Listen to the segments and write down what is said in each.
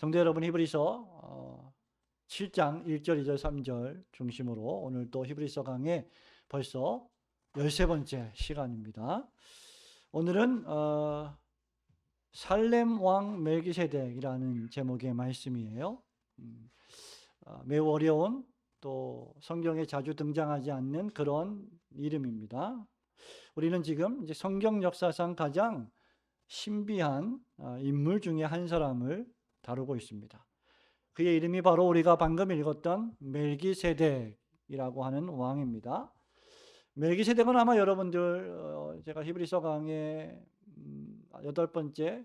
성도 여러분, 히브리서 7장 1절, 2절, 3절 중심으로 오늘 또 히브리서 강의 벌써 13번째 시간입니다. 오늘은 살렘 왕 멜기세덱이라는 제목의 말씀이에요. 매우 어려운, 또 성경에 자주 등장하지 않는 그런 이름입니다. 우리는 지금 이제 성경 역사상 가장 신비한 인물 중에 한 사람을 다루고 있습니다. 그의 이름이 바로 우리가 방금 읽었던 멜기세덱이라고 하는 왕입니다. 멜기세덱은 아마 여러분들 제가 히브리서 강의 8번째,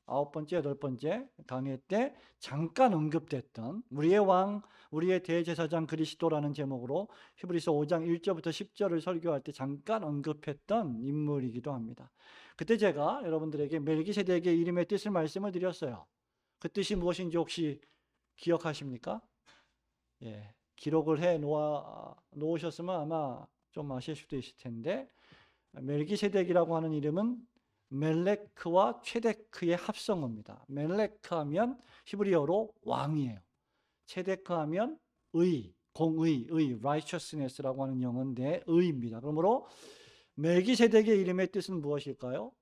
9번째, 8번째 강의 때 잠깐 언급됐던 우리의 왕, 우리의 대제사장 그리스도라는 제목으로 히브리서 5장 1절부터 10절을 설교할 때 잠깐 언급했던 인물이기도 합니다. 그때 제가 여러분들에게 멜기세덱의 이름의 뜻을 말씀을 드렸어요. 그 뜻이 무엇인지 혹시 기억하십니까? 예, 기록을 해 놓으셨으면 아마 좀 아실 수도 있을 텐데, 멜기세덱이라고 하는 이름은 멜레크와 체데크의 합성어입니다. 멜레크 하면 히브리어로 왕이에요. 체데크 하면 의, 공의, righteousness라고 하는 영어인데 의입니다. 그러므로 멜기세덱의 이름의 뜻은 무엇일까요?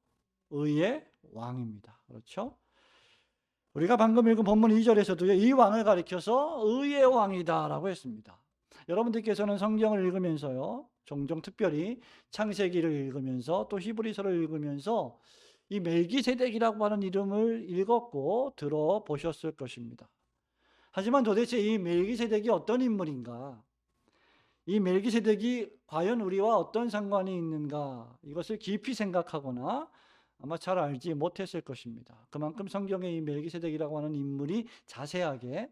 의의 왕입니다. 그렇죠? 우리가 방금 읽은 본문 2절에서도 이 왕을 가리켜서 의의 왕이다라고 했습니다. 여러분들께서는 성경을 읽으면서요, 종종 특별히 창세기를 읽으면서 또 히브리서를 읽으면서 이 멜기세덱이라고 하는 이름을 읽었고 들어보셨을 것입니다. 하지만 도대체 이 멜기세덱이 어떤 인물인가? 이 멜기세덱이 과연 우리와 어떤 상관이 있는가? 이것을 깊이 생각하거나 아마 잘 알지 못했을 것입니다. 그만큼 성경에 이 멜기세덱이라고 하는 인물이 자세하게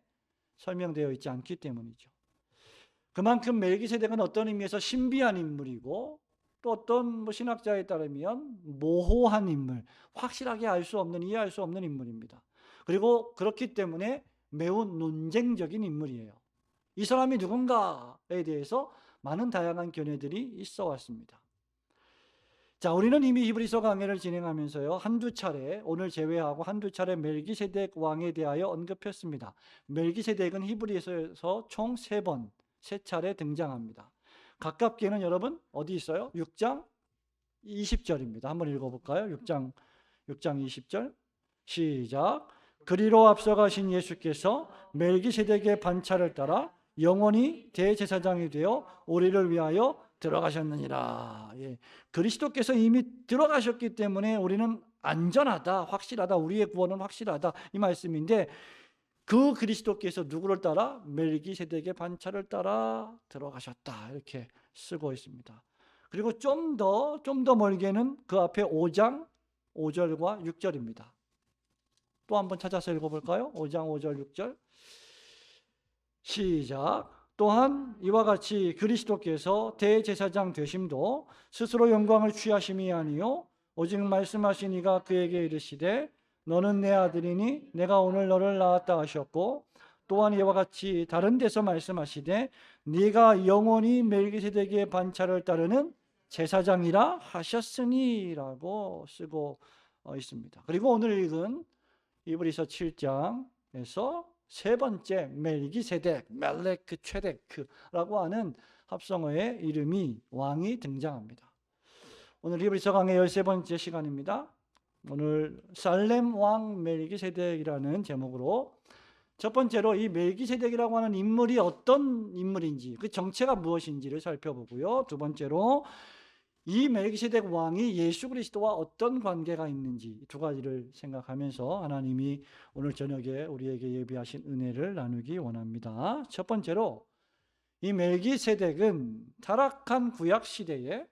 설명되어 있지 않기 때문이죠. 그만큼 멜기세덱은 어떤 의미에서 신비한 인물이고 또 어떤 신학자에 따르면 모호한 인물, 확실하게 알 수 없는, 이해할 수 없는 인물입니다. 그리고 그렇기 때문에 매우 논쟁적인 인물이에요. 이 사람이 누군가에 대해서 많은 다양한 견해들이 있어 왔습니다. 자, 우리는 이미 히브리서 강해를 진행하면서요, 한두 차례, 오늘 제외하고 한두 차례 멜기세덱 왕에 대하여 언급했습니다. 멜기세덱은 히브리서에서 총 3번, 3차례 등장합니다. 가깝게는 여러분 어디 있어요? 6장 20절입니다. 한번 읽어볼까요? 6장 20절 시작. 그리로 앞서가신 예수께서 멜기세덱의 반차를 따라 영원히 대제사장이 되어 우리를 위하여 들어가셨느니라. 예. 그리스도께서 이미 들어가셨기 때문에 우리는 안전하다, 확실하다, 우리의 구원은 확실하다, 이 말씀인데, 그 그리스도께서 누구를 따라? 멜기세덱의 반차를 따라 들어가셨다, 이렇게 쓰고 있습니다. 그리고 좀 더 멀게는 그 앞에 5장 5절과 6절입니다. 또 한번 찾아서 읽어볼까요? 5장 5절 6절 시작. 또한 이와 같이 그리스도께서 대제사장 되심도 스스로 영광을 취하심이 아니요 오직 말씀하신 이가 그에게 이르시되 너는 내 아들이니 내가 오늘 너를 낳았다 하셨고, 또한 이와 같이 다른 데서 말씀하시되 네가 영원히 멜기세덱의 반차를 따르는 제사장이라 하셨으니라고 쓰고 있습니다. 그리고 오늘 읽은 히브리서 7장에서 3번째 멜기세덱, 멜레크 체데크라고 하는 합성어의 이름이, 왕이 등장합니다. 오늘 히브리서 강의 13번째 시간입니다. 오늘 살렘 왕 멜기세덱이라는 제목으로 첫 번째로 이 멜기세덱이라고 하는 인물이 어떤 인물인지, 그 정체가 무엇인지를 살펴보고요. 두 번째로 이 멜기세덱 왕이 예수 그리스도와 어떤 관계가 있는지, 두 가지를 생각하면서 하나님이 오늘 저녁에 우리에게 예비하신 은혜를 나누기 원합니다. 첫 번째로 이 멜기세덱은 타락한 구약 시대에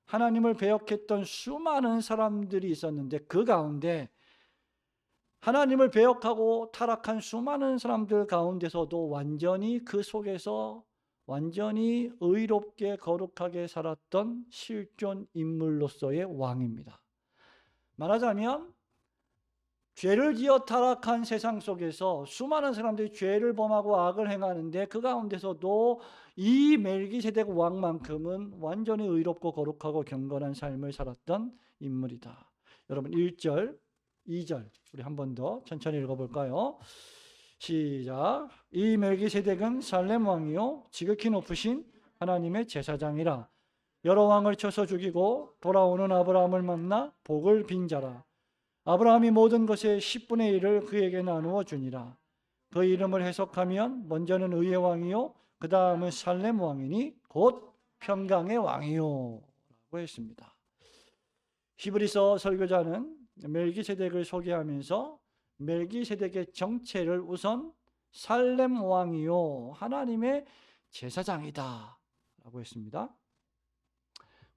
하나님을 배역했던 수많은 사람들이 있었는데, 그 가운데 하나님을 배역하고 타락한 수많은 사람들 가운데서도 완전히 그 속에서 완전히 의롭게 거룩하게 살았던 실존 인물로서의 왕입니다. 말하자면 죄를 지어 타락한 세상 속에서 수많은 사람들이 죄를 범하고 악을 행하는데 그 가운데서도 이 멜기세덱 왕만큼은 완전히 의롭고 거룩하고 경건한 삶을 살았던 인물이다. 여러분 1절, 2절 우리 한 번 더 천천히 읽어볼까요? 시작. 이 멜기세덱은 살렘 왕이요 지극히 높으신 하나님의 제사장이라. 여러 왕을 쳐서 죽이고 돌아오는 아브라함을 만나 복을 빈 자라. 아브라함이 모든 것의 10분의 1을 그에게 나누어 주니라. 그 이름을 해석하면 먼저는 의의 왕이요 그 다음은 살렘 왕이니 곧 평강의 왕이요 라고 했습니다. 히브리서 설교자는 멜기세덱을 소개하면서 멜기세덱의 정체를 우선 살렘 왕이요 하나님의 제사장이다 라고 했습니다.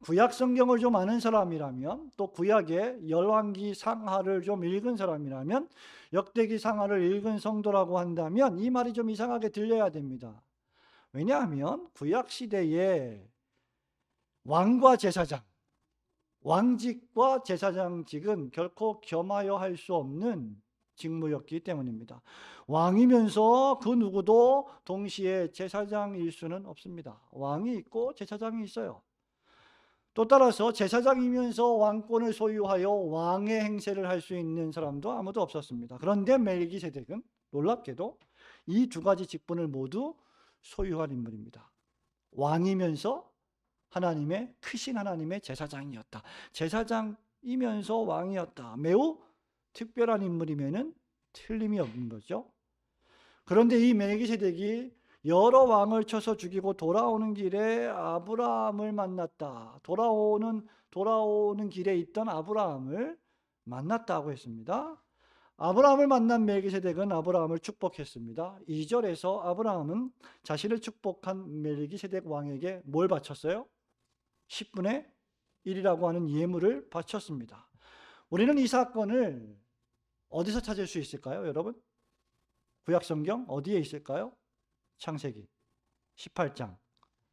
구약 성경을 좀 아는 사람이라면, 또 구약의 열왕기 상하를 좀 읽은 사람이라면, 역대기 상하를 읽은 성도라고 한다면 이 말이 좀 이상하게 들려야 됩니다. 왜냐하면 구약 시대에 왕과 제사장, 왕직과 제사장직은 결코 겸하여 할 수 없는 직무였기 때문입니다. 왕이면서 그 누구도 동시에 제사장일 수는 없습니다. 왕이 있고 제사장이 있어요. 또 따라서 제사장이면서 왕권을 소유하여 왕의 행세를 할 수 있는 사람도 아무도 없었습니다. 그런데 멜기세덱은 놀랍게도 이 두 가지 직분을 모두 소유한 인물입니다. 왕이면서 하나님의 크신 하나님의 제사장이었다. 제사장이면서 왕이었다. 매우 특별한 인물이면은 틀림이 없는 거죠. 그런데 이 멜기세덱이 여러 왕을 쳐서 죽이고 돌아오는 길에 아브라함을 만났다. 돌아오는 길에 있던 아브라함을 만났다고 했습니다. 아브라함을 만난 멜기세덱은 아브라함을 축복했습니다. 2절에서 아브라함은 자신을 축복한 멜기세덱 왕에게 뭘 바쳤어요? 10분의 1이라고 하는 예물을 바쳤습니다. 우리는 이 사건을 어디서 찾을 수 있을까요, 여러분? 구약 성경 어디에 있을까요? 창세기 14장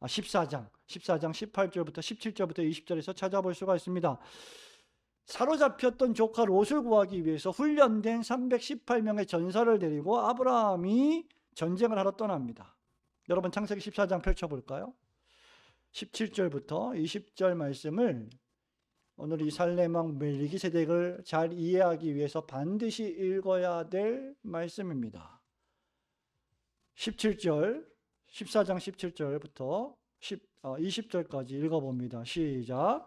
18절부터 17절부터 20절에서 찾아볼 수가 있습니다. 사로잡혔던 조카 롯을 구하기 위해서 훈련된 318명의 전사를 데리고 아브라함이 전쟁을 하러 떠납니다. 여러분 창세기 14장 펼쳐볼까요? 17절부터 20절 말씀을 오늘 이 살렘 왕 멜기세덱을 잘 이해하기 위해서 반드시 읽어야 될 말씀입니다. 14장 17절부터 20절까지 읽어봅니다. 시작.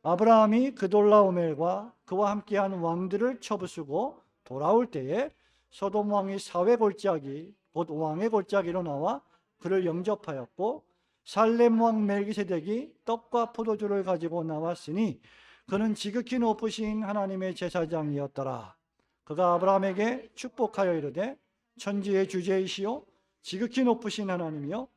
아브라함이 그돌라오멜과 그와 함께한 왕들을 쳐부수고 돌아올 때에 소돔 왕이 사회 골짜기 곧 왕의 골짜기로 나와 그를 영접하였고, 살렘 왕 멜기세덱이 떡과 포도주를 가지고 나왔으니 그는 지극히 높으신 하나님의 제사장이었더라. 그가 아브라함에게 축복하여 이르되 천지의 주제이시오 지극히 높으신 하나님이여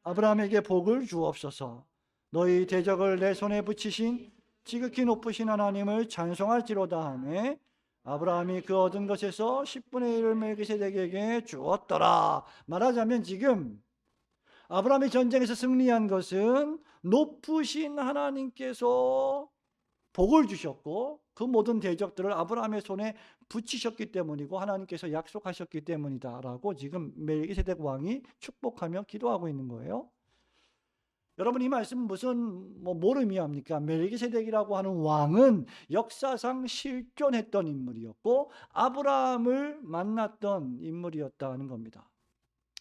아브라함에게 복을 주옵소서. 너희 대적을 내 손에 붙이신 지극히 높으신 하나님을 찬송할지로다 하매 아브라함이 그 얻은 것에서 10분의 1을 멜기세덱에게 주었더라. 말하자면 지금 아브라함이 전쟁에서 승리한 것은 높으신 하나님께서 복을 주셨고 그 모든 대적들을 아브라함의 손에 붙이셨기 때문이고 하나님께서 약속하셨기 때문이다라고 지금 멜기세덱 왕이 축복하며 기도하고 있는 거예요. 여러분 이 말씀은 뭘 의미합니까? 멜기세덱이라고 하는 왕은 역사상 실존했던 인물이었고 아브라함을 만났던 인물이었다는 겁니다.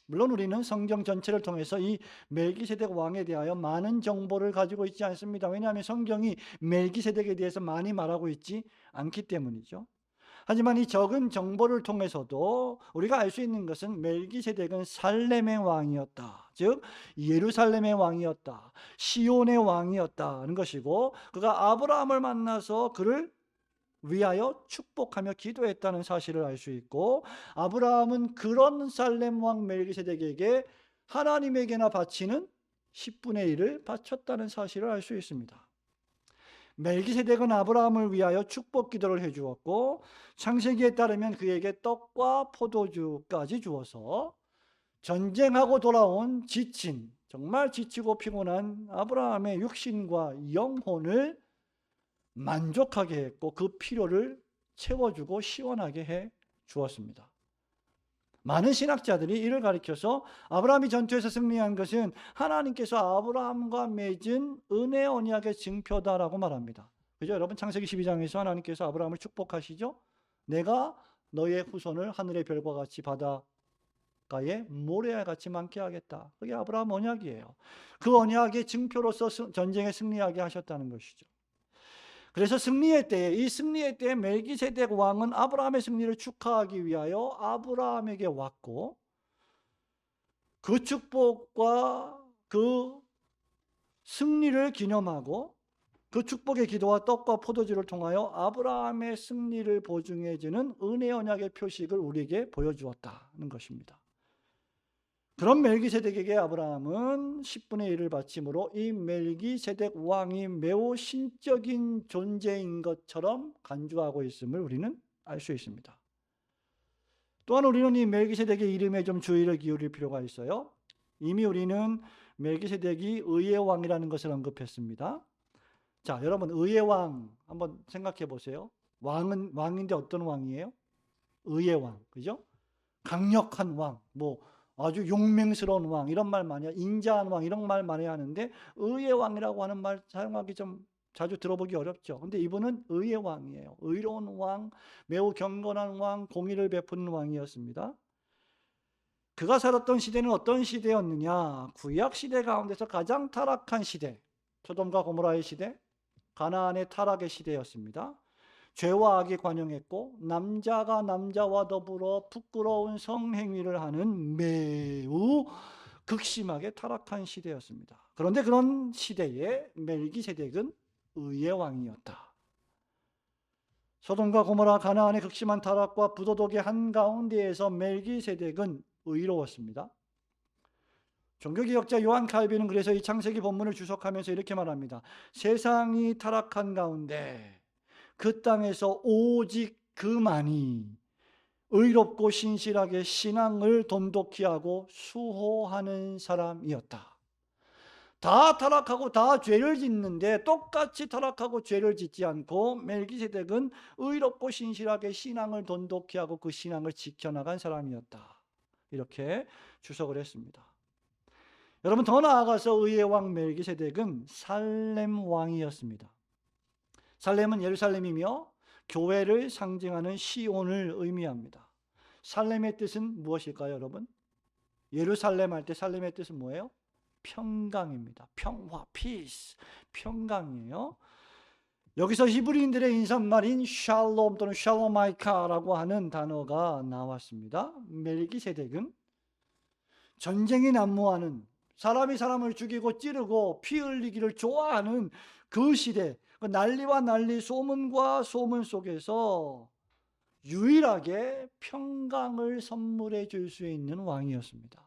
물론 우리는 성경 전체를 통해서 이 멜기세덱 왕에 대하여 많은 정보를 가지고 있지 않습니다. 왜냐하면 성경이 멜기세덱에 대해서 많이 말하고 있지 않기 때문이죠. 하지만 이 적은 정보를 통해서도 우리가 알 수 있는 것은 멜기세덱은 살렘의 왕이었다. 즉 예루살렘의 왕이었다. 시온의 왕이었다는 것이고 그가 아브라함을 만나서 그를 위하여 축복하며 기도했다는 사실을 알 수 있고, 아브라함은 그런 살렘 왕 멜기세덱에게 하나님에게나 바치는 10분의 1을 바쳤다는 사실을 알 수 있습니다. 멜기세덱은 아브라함을 위하여 축복 기도를 해주었고 창세기에 따르면 그에게 떡과 포도주까지 주어서 전쟁하고 돌아온 정말 지치고 피곤한 아브라함의 육신과 영혼을 만족하게 했고 그 필요를 채워주고 시원하게 해 주었습니다. 많은 신학자들이 이를 가리켜서 아브라함이 전투에서 승리한 것은 하나님께서 아브라함과 맺은 은혜 언약의 증표다라고 말합니다. 그죠? 여러분 창세기 12장에서 하나님께서 아브라함을 축복하시죠? 내가 너의 후손을 하늘의 별과 같이 바닷가에 모래알 같이 많게 하겠다. 그게 아브라함 언약이에요. 그 언약의 증표로서 전쟁에 승리하게 하셨다는 것이죠. 그래서 승리의 때에, 이 승리의 때에 멜기세덱 왕은 아브라함의 승리를 축하하기 위하여 아브라함에게 왔고, 그 축복과 그 승리를 기념하고 그 축복의 기도와 떡과 포도주를 통하여 아브라함의 승리를 보증해 주는 은혜 언약의 표식을 우리에게 보여주었다는 것입니다. 그런 멜기세덱에게 아브라함은 10분의 1을 바침으로 이 멜기세덱 왕이 매우 신적인 존재인 것처럼 간주하고 있음을 우리는 알 수 있습니다. 또한 우리는 이 멜기세덱의 이름에 좀 주의를 기울일 필요가 있어요. 이미 우리는 멜기세덱이 의의 왕이라는 것을 언급했습니다. 자, 여러분, 의의 왕 한번 생각해 보세요. 왕은 왕인데 어떤 왕이에요? 의의 왕, 그죠? 강력한 왕, 뭐 아주 용맹스러운 왕, 이런 말 많이 해요. 인자한 왕, 이런 말 많이 하는데 의의 왕이라고 하는 말 사용하기 좀 자주 들어보기 어렵죠. 근데 이분은 의의 왕이에요. 의로운 왕, 매우 경건한 왕, 공의를 베푸는 왕이었습니다. 그가 살았던 시대는 어떤 시대였느냐? 구약 시대 가운데서 가장 타락한 시대, 소돔과 고모라의 시대, 가나안의 타락의 시대였습니다. 죄와 악이 관영했고 남자가 남자와 더불어 부끄러운 성행위를 하는 매우 극심하게 타락한 시대였습니다. 그런데 그런 시대에 멜기세덱은 의의 왕이었다. 소돔과 고모라 가나안의 극심한 타락과 부도덕의 한가운데에서 멜기세덱은 의로웠습니다. 종교개혁자 요한 칼빈은 그래서 이 창세기 본문을 주석하면서 이렇게 말합니다. 세상이 타락한 가운데 그 땅에서 오직 그만이 의롭고 신실하게 신앙을 돈독히 하고 수호하는 사람이었다. 다 타락하고 다 죄를 짓는데 똑같이 타락하고 죄를 짓지 않고 멜기세덱은 의롭고 신실하게 신앙을 돈독히 하고 그 신앙을 지켜나간 사람이었다. 이렇게 주석을 했습니다. 여러분, 더 나아가서 의의 왕 멜기세덱은 살렘 왕이었습니다. 살렘은 예루살렘이며 교회를 상징하는 시온을 의미합니다. 살렘의 뜻은 무엇일까요, 여러분? 예루살렘 할 때 살렘의 뜻은 뭐예요? 평강입니다. 평화, peace, 평강이에요. 여기서 히브리인들의 인사말인 샬롬 또는 샬로마이카라고 하는 단어가 나왔습니다. 멜기세덱은 전쟁이 난무하는, 사람이 사람을 죽이고 찌르고 피 흘리기를 좋아하는 그 시대, 그 난리와 난리, 소문과 소문 속에서 유일하게 평강을 선물해 줄 수 있는 왕이었습니다.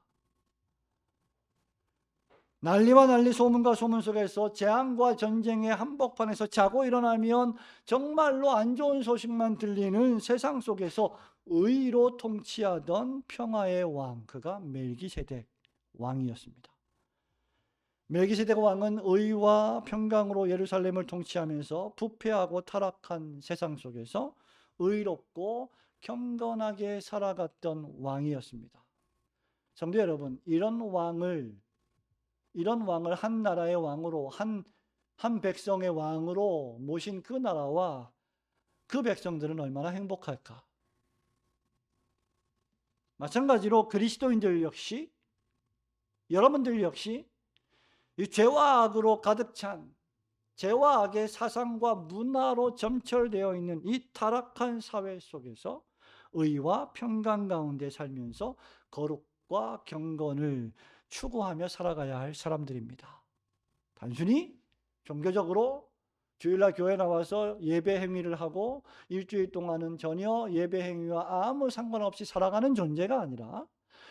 난리와 난리, 소문과 소문 속에서 재앙과 전쟁의 한복판에서 자고 일어나면 정말로 안 좋은 소식만 들리는 세상 속에서 의로 통치하던 평화의 왕, 그가 멜기세덱 왕이었습니다. 멜기세덱 왕은 의와 평강으로 예루살렘을 통치하면서 부패하고 타락한 세상 속에서 의롭고 경건하게 살아갔던 왕이었습니다. 성도 여러분, 이런 왕을 한 나라의 왕으로, 한 백성의 왕으로 모신 그 나라와 그 백성들은 얼마나 행복할까? 마찬가지로 그리스도인들 역시, 여러분들 역시 이 죄와 악으로 가득 찬, 죄와 악의 사상과 문화로 점철되어 있는 이 타락한 사회 속에서 의와 평강 가운데 살면서 거룩과 경건을 추구하며 살아가야 할 사람들입니다. 단순히 종교적으로 주일날 교회 나와서 예배 행위를 하고 일주일 동안은 전혀 예배 행위와 아무 상관없이 살아가는 존재가 아니라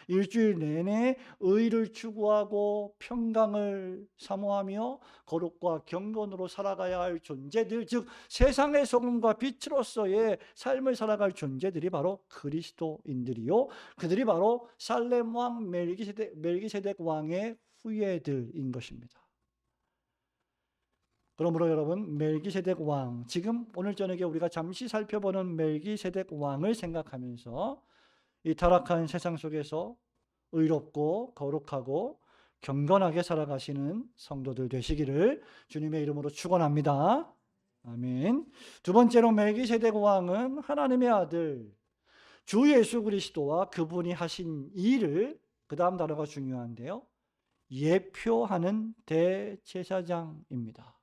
일주일 내내 의를 추구하고 평강을 사모하며 거룩과 경건으로 살아가야 할 존재들, 즉 세상의 소금과 빛으로서의 삶을 살아갈 존재들이 바로 그리스도인들이요, 그들이 바로 살렘 왕 멜기세덱 왕의 후예들인 것입니다. 그러므로 여러분, 멜기세덱 왕, 지금 오늘 저녁에 우리가 잠시 살펴보는 멜기세덱 왕을 생각하면서 이 타락한 세상 속에서 의롭고 거룩하고 경건하게 살아가시는 성도들 되시기를 주님의 이름으로 축원합니다. 아멘. 두 번째로 멜기세덱 왕은 하나님의 아들 주 예수 그리스도와 그분이 하신 일을, 그 다음 단어가 중요한데요, 예표하는 대제사장입니다.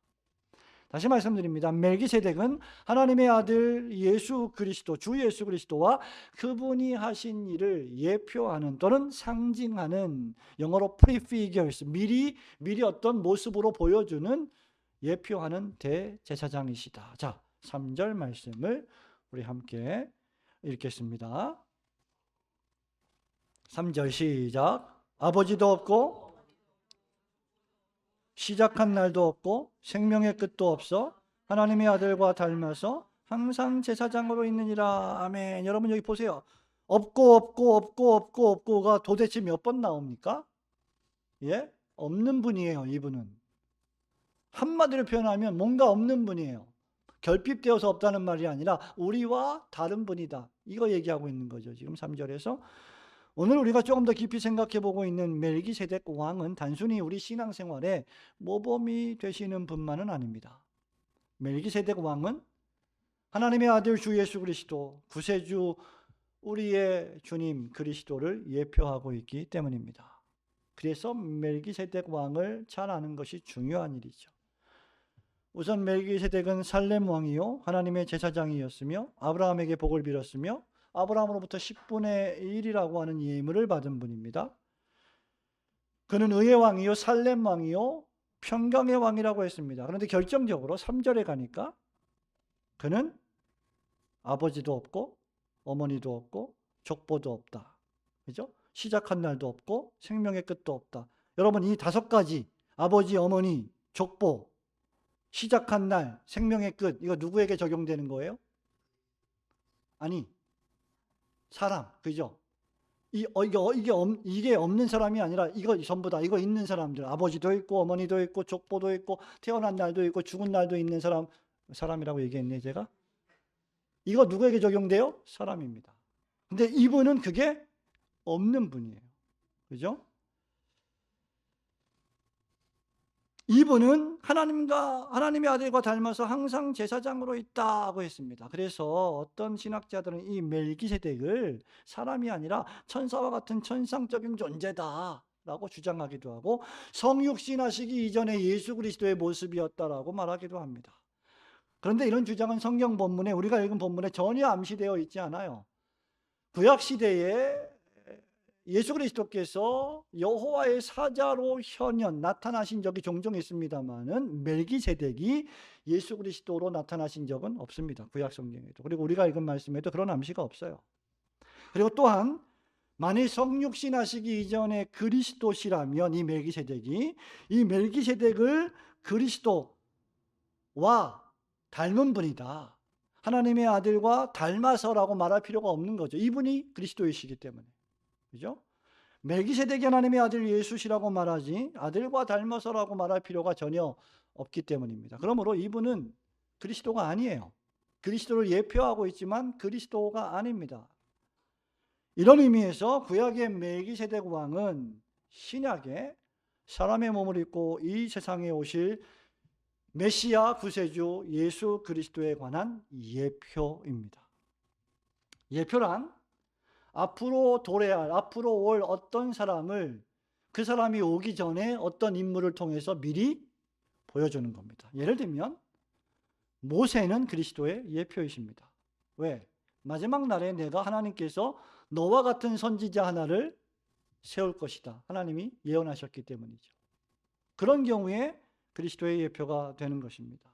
다시 말씀드립니다. 멜기세덱은 하나님의 아들 예수 그리스도, 주 예수 그리스도와 그분이 하신 일을 예표하는 또는 상징하는, 영어로 prefigures, 미리 어떤 모습으로 보여주는, 예표하는 대제사장이시다. 자, 3절 말씀을 우리 함께 읽겠습니다. 3절 시작. 아버지도 없고 시작한 날도 없고 생명의 끝도 없어 하나님의 아들과 닮아서 항상 제사장으로 있느니라. 아멘. 여러분 여기 보세요. 없고가 도대체 몇 번 나옵니까? 예? 없는 분이에요. 이분은 한마디로 표현하면 뭔가 없는 분이에요. 결핍되어서 없다는 말이 아니라 우리와 다른 분이다, 이거 얘기하고 있는 거죠. 지금 3절에서 오늘 우리가 조금 더 깊이 생각해 보고 있는 멜기세덱 왕은 단순히 우리 신앙생활에 모범이 되시는 분만은 아닙니다. 멜기세덱 왕은 하나님의 아들 주 예수 그리스도, 구세주 우리의 주님 그리스도를 예표하고 있기 때문입니다. 그래서 멜기세덱 왕을 잘 아는 것이 중요한 일이죠. 우선 멜기세덱은 살렘 왕이요 하나님의 제사장이었으며 아브라함에게 복을 빌었으며 아브라함으로부터 10분의 1이라고 하는 예물을 받은 분입니다. 그는 의의 왕이요 살렘 왕이요 평강의 왕이라고 했습니다. 그런데 결정적으로 3절에 가니까 그는 아버지도 없고 어머니도 없고 족보도 없다. 그죠? 시작한 날도 없고 생명의 끝도 없다. 여러분, 이 5가지, 아버지, 어머니, 족보, 시작한 날, 생명의 끝, 이거 누구에게 적용되는 거예요? 아니, 사람, 그죠? 이게 없는 사람이 아니라 이거 전부 다, 이거 있는 사람들, 아버지도 있고 어머니도 있고 족보도 있고 태어난 날도 있고 죽은 날도 있는 사람이라고 얘기했네 제가. 이거 누구에게 적용돼요? 사람입니다. 근데 이분은 그게 없는 분이에요. 그죠? 이분은 하나님의 아들과 닮아서 항상 제사장으로 있다고 했습니다. 그래서 어떤 신학자들은 이 멜기세덱을 사람이 아니라 천사와 같은 천상적인 존재다라고 주장하기도 하고, 성육신하시기 이전에 예수 그리스도의 모습이었다라고 말하기도 합니다. 그런데 이런 주장은 성경 본문에, 우리가 읽은 본문에 전혀 암시되어 있지 않아요. 구약 시대에 예수 그리스도께서 여호와의 사자로 현현 나타나신 적이 종종 있습니다만은 멜기세덱이 예수 그리스도로 나타나신 적은 없습니다. 구약 성경에도. 그리고 우리가 읽은 말씀에도 그런 암시가 없어요. 그리고 또한 만일 성육신 하시기 이전에 그리스도시라면 이 멜기세덱을 그리스도와 닮은 분이다, 하나님의 아들과 닮아서라고 말할 필요가 없는 거죠. 이분이 그리스도이시기 때문에. 그죠? 멜기세덱이 하나님의 아들 예수시라고 말하지 아들과 닮아서라고 말할 필요가 전혀 없기 때문입니다. 그러므로 이분은 그리스도가 아니에요. 그리스도를 예표하고 있지만 그리스도가 아닙니다. 이런 의미에서 구약의 멜기세덱 왕은 신약에 사람의 몸을 입고 이 세상에 오실 메시아 구세주 예수 그리스도에 관한 예표입니다. 예표란 앞으로 올 어떤 사람을, 그 사람이 오기 전에 어떤 인물을 통해서 미리 보여주는 겁니다. 예를 들면 모세는 그리스도의 예표이십니다. 왜? 마지막 날에 내가 하나님께서 너와 같은 선지자 하나를 세울 것이다, 하나님이 예언하셨기 때문이죠. 그런 경우에 그리스도의 예표가 되는 것입니다.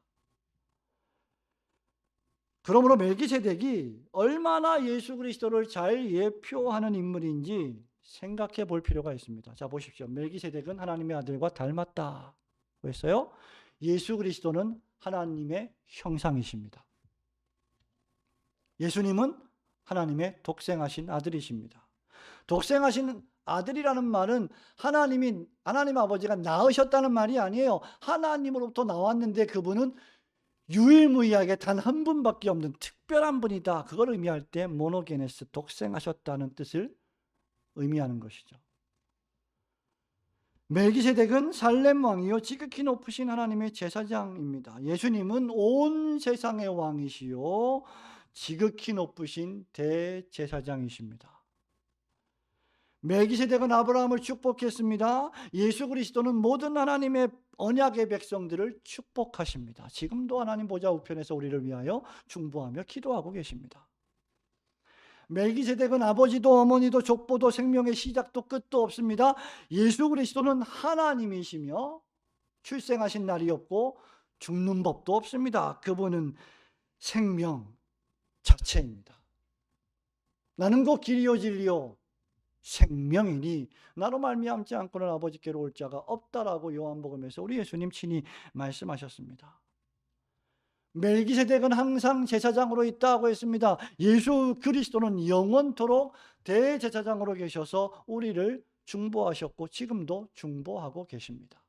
그러므로 멜기세덱이 얼마나 예수 그리스도를 잘 예표하는 인물인지 생각해 볼 필요가 있습니다. 자, 보십시오. 멜기세덱은 하나님의 아들과 닮았다고 했어요. 예수 그리스도는 하나님의 형상이십니다. 예수님은 하나님의 독생하신 아들이십니다. 독생하신 아들이라는 말은 하나님 아버지가 낳으셨다는 말이 아니에요. 하나님으로부터 나왔는데 그분은 유일무이하게 단 한 분밖에 없는 특별한 분이다, 그걸 의미할 때 모노게네스, 독생하셨다는 뜻을 의미하는 것이죠. 멜기세덱은 살렘 왕이요 지극히 높으신 하나님의 제사장입니다. 예수님은 온 세상의 왕이시요 지극히 높으신 대제사장이십니다. 멜기세덱은 아브라함을 축복했습니다. 예수 그리스도는 모든 하나님의 언약의 백성들을 축복하십니다. 지금도 하나님 보좌 우편에서 우리를 위하여 중보하며 기도하고 계십니다. 멜기세덱은 아버지도 어머니도 족보도 생명의 시작도 끝도 없습니다. 예수 그리스도는 하나님이시며 출생하신 날이 없고 죽는 법도 없습니다. 그분은 생명 자체입니다. 나는 곧 길이요 진리요 생명이니 나로 말미암지 않고는 아버지께로 올 자가 없다라고 요한복음에서 우리 예수님 친히 말씀하셨습니다. 멜기세덱은 항상 제사장으로 있다고 했습니다. 예수 그리스도는 영원토록 대제사장으로 계셔서 우리를 중보하셨고 지금도 중보하고 계십니다.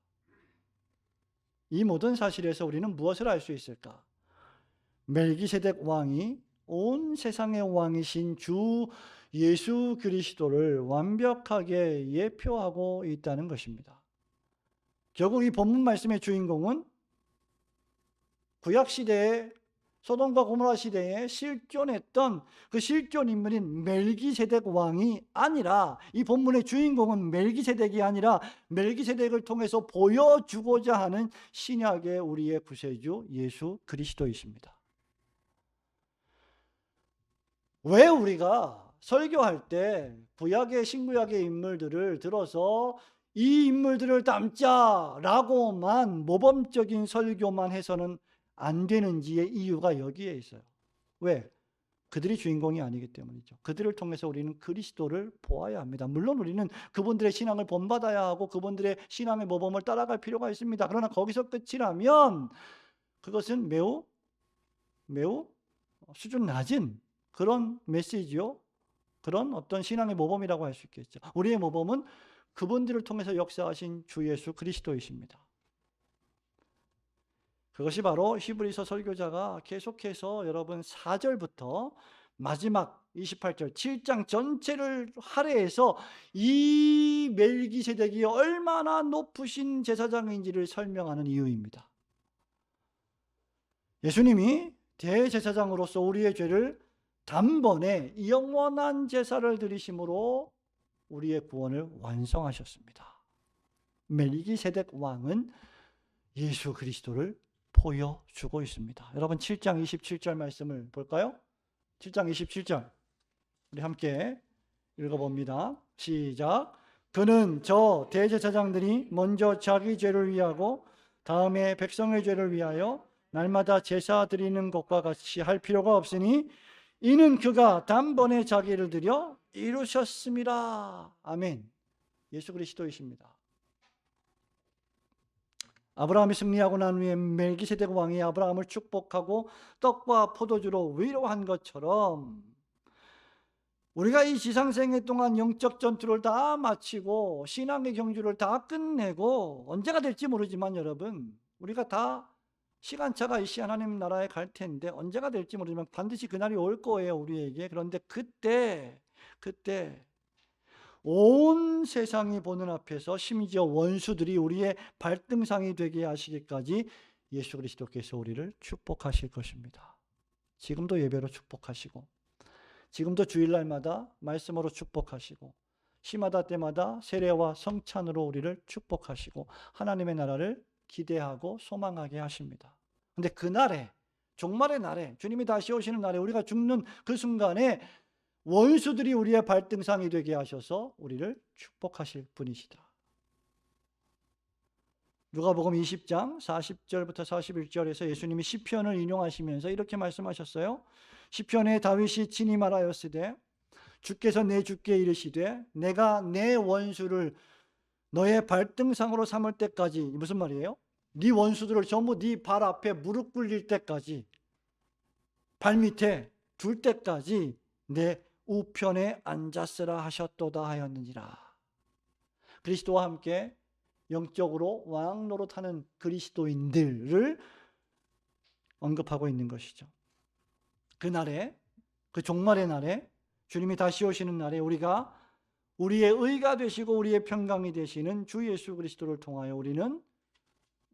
이 모든 사실에서 우리는 무엇을 알 수 있을까? 멜기세덱 왕이 온 세상의 왕이신 주 예수 그리스도를 완벽하게 예표하고 있다는 것입니다. 결국 이 본문 말씀의 주인공은 구약시대에 소돔과 고모라 시대에 실존했던 그 실존 인물인 멜기세덱 왕이 아니라, 이 본문의 주인공은 멜기세덱이 아니라 멜기세덱을 통해서 보여주고자 하는 신약의 우리의 구세주 예수 그리스도이십니다. 왜 우리가 설교할 때 구약의 신구약의 인물들을 들어서 이 인물들을 담자라고만 모범적인 설교만 해서는 안 되는지의 이유가 여기에 있어요. 왜? 그들이 주인공이 아니기 때문이죠. 그들을 통해서 우리는 그리스도를 보아야 합니다. 물론 우리는 그분들의 신앙을 본받아야 하고 그분들의 신앙의 모범을 따라갈 필요가 있습니다. 그러나 거기서 끝이라면 그것은 매우 수준 낮은 그런 메시지요, 그런 어떤 신앙의 모범이라고 할 수 있겠죠. 우리의 모범은 그분들을 통해서 역사하신 주 예수 그리스도이십니다. 그것이 바로 히브리서 설교자가 계속해서 여러분 4절부터 마지막 28절 7장 전체를 할애해서 이 멜기세덱이 얼마나 높으신 제사장인지를 설명하는 이유입니다. 예수님이 대제사장으로서 우리의 죄를 단번에 영원한 제사를 드리심으로 우리의 구원을 완성하셨습니다. 멜기세덱 왕은 예수 그리스도를 보여주고 있습니다. 여러분 7장 27절 말씀을 볼까요? 7장 27절 우리 함께 읽어봅니다. 시작. 그는 저 대제사장들이 먼저 자기 죄를 위하고 다음에 백성의 죄를 위하여 날마다 제사 드리는 것과 같이 할 필요가 없으니 이는 그가 단번에 자기를 드려 이루셨습니다. 아멘. 예수 그리스도이십니다. 아브라함이 승리하고 난 후에 멜기세덱 왕이 아브라함을 축복하고 떡과 포도주로 위로한 것처럼 우리가 이 지상생애 동안 영적 전투를 다 마치고 신앙의 경주를 다 끝내고 언제가 될지 모르지만 여러분 우리가 다 시간차가 있이 하나님 나라에 갈 텐데 언제가 될지 모르지만 반드시 그날이 올 거예요 우리에게. 그런데 그때 온 세상이 보는 앞에서 심지어 원수들이 우리의 발등상이 되게 하시기까지 예수 그리스도께서 우리를 축복하실 것입니다. 지금도 예배로 축복하시고 지금도 주일날마다 말씀으로 축복하시고 시마다 때마다 세례와 성찬으로 우리를 축복하시고 하나님의 나라를 기대하고 소망하게 하십니다. 근데 그날에 종말의 날에 주님이 다시 오시는 날에 우리가 죽는 그 순간에 원수들이 우리의 발등상이 되게 하셔서 우리를 축복하실 분이시다. 누가복음 20장 40절부터 41절에서 예수님이 시편을 인용하시면서 이렇게 말씀하셨어요. 시편에 다윗이 친히 말하였으되 주께서 내 주께 이르시되 내가 내 원수를 너의 발등상으로 삼을 때까지, 무슨 말이에요? 네 원수들을 전부 네 발 앞에 무릎 꿇릴 때까지 발 밑에 둘 때까지 내 우편에 앉았으라 하셨도다 하였느니라. 그리스도와 함께 영적으로 왕 노릇하는 그리스도인들을 언급하고 있는 것이죠. 그날에, 그 종말의 날에, 주님이 다시 오시는 날에 우리가 우리의 의가 되시고 우리의 평강이 되시는 주 예수 그리스도를 통하여 우리는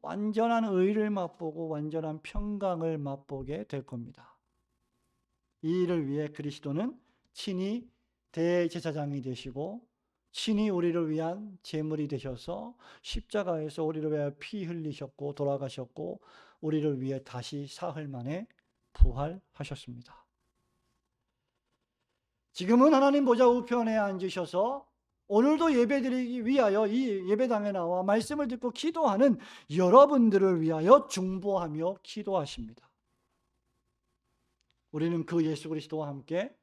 완전한 의를 맛보고 완전한 평강을 맛보게 될 겁니다. 이 일을 위해 그리스도는 친히 대제사장이 되시고 친히 우리를 위한 제물이 되셔서 십자가에서 우리를 위하여 피 흘리셨고 돌아가셨고 우리를 위해 다시 사흘 만에 부활하셨습니다. 지금은 하나님 보좌 우편에 앉으셔서 오늘도 예배드리기 위하여 이 예배당에 나와 말씀을 듣고 기도하는 여러분들을 위하여 중보하며 기도하십니다. 우리는 그 예수 그리스도와 함께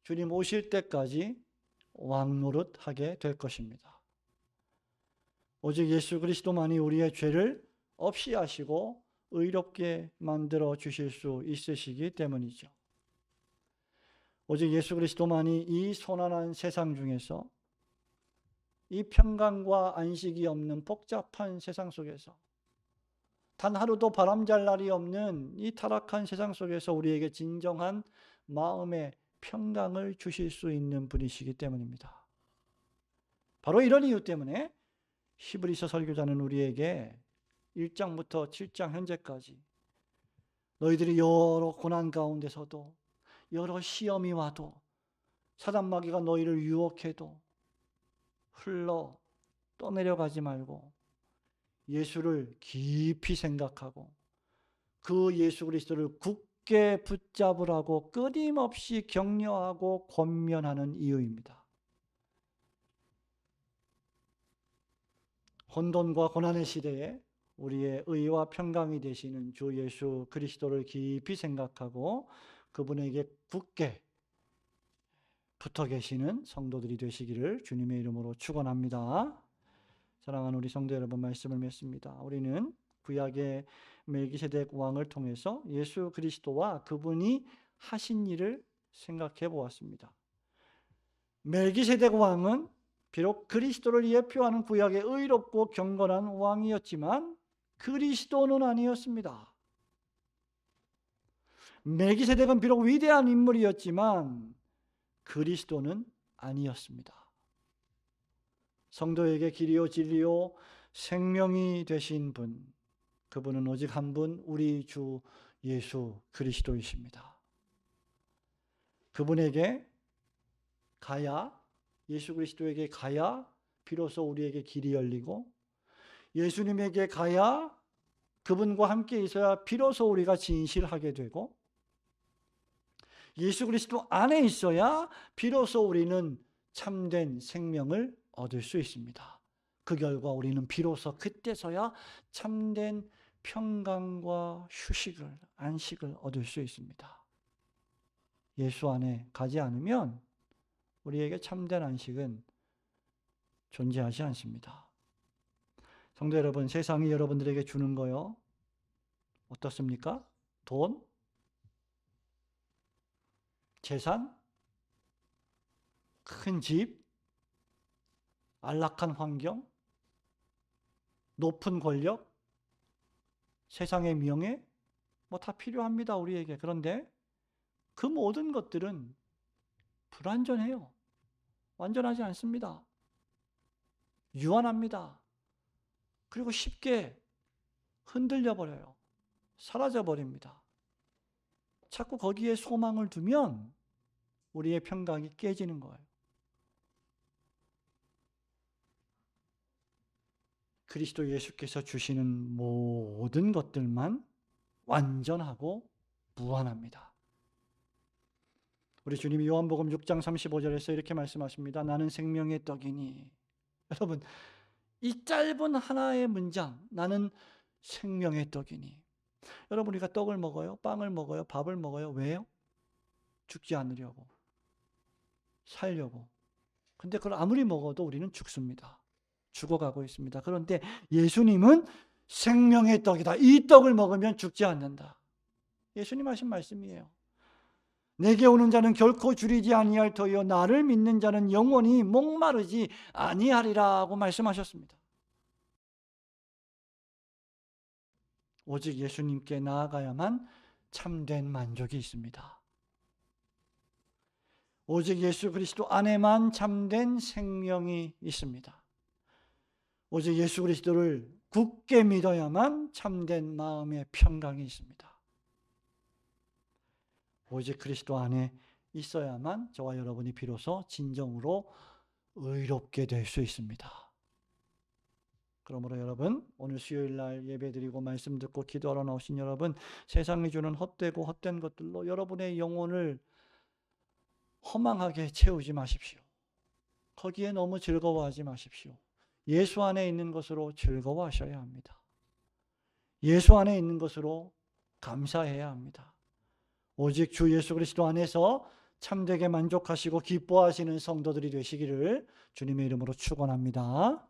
주님 오실 때까지 왕노릇하게 될 것입니다. 오직 예수 그리스도만이 우리의 죄를 없이 하시고 의롭게 만들어 주실 수 있으시기 때문이죠. 오직 예수 그리스도만이 이 손안한 세상 중에서 이 평강과 안식이 없는 복잡한 세상 속에서 단 하루도 바람잘 날이 없는 이 타락한 세상 속에서 우리에게 진정한 마음의 평강을 주실 수 있는 분이시기 때문입니다. 바로 이런 이유 때문에 히브리서 설교자는 우리에게 1장부터 7장 현재까지 너희들이 여러 고난 가운데서도 여러 시험이 와도 사단마귀가 너희를 유혹해도 흘러 떠내려가지 말고 예수를 깊이 생각하고 그 예수 그리스도를 굳게 붙잡으라고 끊임없이 격려하고 권면하는 이유입니다. 혼돈과 고난의 시대에 우리의 의와 평강이 되시는 주 예수 그리스도를 깊이 생각하고 그분에게 굳게 붙어 계시는 성도들이 되시기를 주님의 이름으로 축원합니다. 사랑하는 우리 성도 여러분, 말씀을 맺습니다. 우리는 구약의 멜기세덱 왕을 통해서 예수 그리스도와 그분이 하신 일을 생각해 보았습니다. 멜기세덱 왕은 비록 그리스도를 예표하는 구약의 의롭고 경건한 왕이었지만 그리스도는 아니었습니다. 멜기세덱은 비록 위대한 인물이었지만 그리스도는 아니었습니다. 성도에게 길이요 진리요 생명이 되신 분, 그분은 오직 한 분, 우리 주 예수 그리스도이십니다. 그분에게 가야, 예수 그리스도에게 가야 비로소 우리에게 길이 열리고, 예수님에게 가야 그분과 함께 있어야 비로소 우리가 진실하게 되고, 예수 그리스도 안에 있어야 비로소 우리는 참된 생명을 얻을 수 있습니다. 그 결과 우리는 비로소 그때서야 참된 평강과 휴식을, 안식을 얻을 수 있습니다. 예수 안에 가지 않으면 우리에게 참된 안식은 존재하지 않습니다. 성도 여러분, 세상이 여러분들에게 주는 거요, 어떻습니까? 돈, 재산, 큰 집, 안락한 환경, 높은 권력, 세상의 명예, 뭐 다 필요합니다, 우리에게. 그런데 그 모든 것들은 불완전해요. 완전하지 않습니다. 유한합니다. 그리고 쉽게 흔들려 버려요. 사라져 버립니다. 자꾸 거기에 소망을 두면 우리의 평강이 깨지는 거예요. 그리스도 예수께서 주시는 모든 것들만 완전하고 무한합니다. 우리 주님이 요한복음 6장 35절에서 이렇게 말씀하십니다. 나는 생명의 떡이니. 여러분, 이 짧은 하나의 문장, 나는 생명의 떡이니. 여러분, 우리가 떡을 먹어요? 빵을 먹어요? 밥을 먹어요? 왜요? 죽지 않으려고, 살려고. 근데 그걸 아무리 먹어도 우리는 죽습니다. 죽어가고 있습니다. 그런데 예수님은 생명의 떡이다. 이 떡을 먹으면 죽지 않는다. 예수님 하신 말씀이에요. 내게 오는 자는 결코 줄이지 아니할 터이요 나를 믿는 자는 영원히 목마르지 아니하리라고 말씀하셨습니다. 오직 예수님께 나아가야만 참된 만족이 있습니다. 오직 예수 그리스도 안에만 참된 생명이 있습니다. 오직 예수 그리스도를 굳게 믿어야만 참된 마음의 평강이 있습니다. 오직 그리스도 안에 있어야만 저와 여러분이 비로소 진정으로 의롭게 될 수 있습니다. 그러므로 여러분, 오늘 수요일 날 예배드리고 말씀 듣고 기도하러 나오신 여러분, 세상이 주는 헛되고 헛된 것들로 여러분의 영혼을 허망하게 채우지 마십시오. 거기에 너무 즐거워하지 마십시오. 예수 안에 있는 것으로 즐거워하셔야 합니다. 예수 안에 있는 것으로 감사해야 합니다. 오직 주 예수 그리스도 안에서 참되게 만족하시고 기뻐하시는 성도들이 되시기를 주님의 이름으로 축원합니다.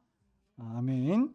아멘.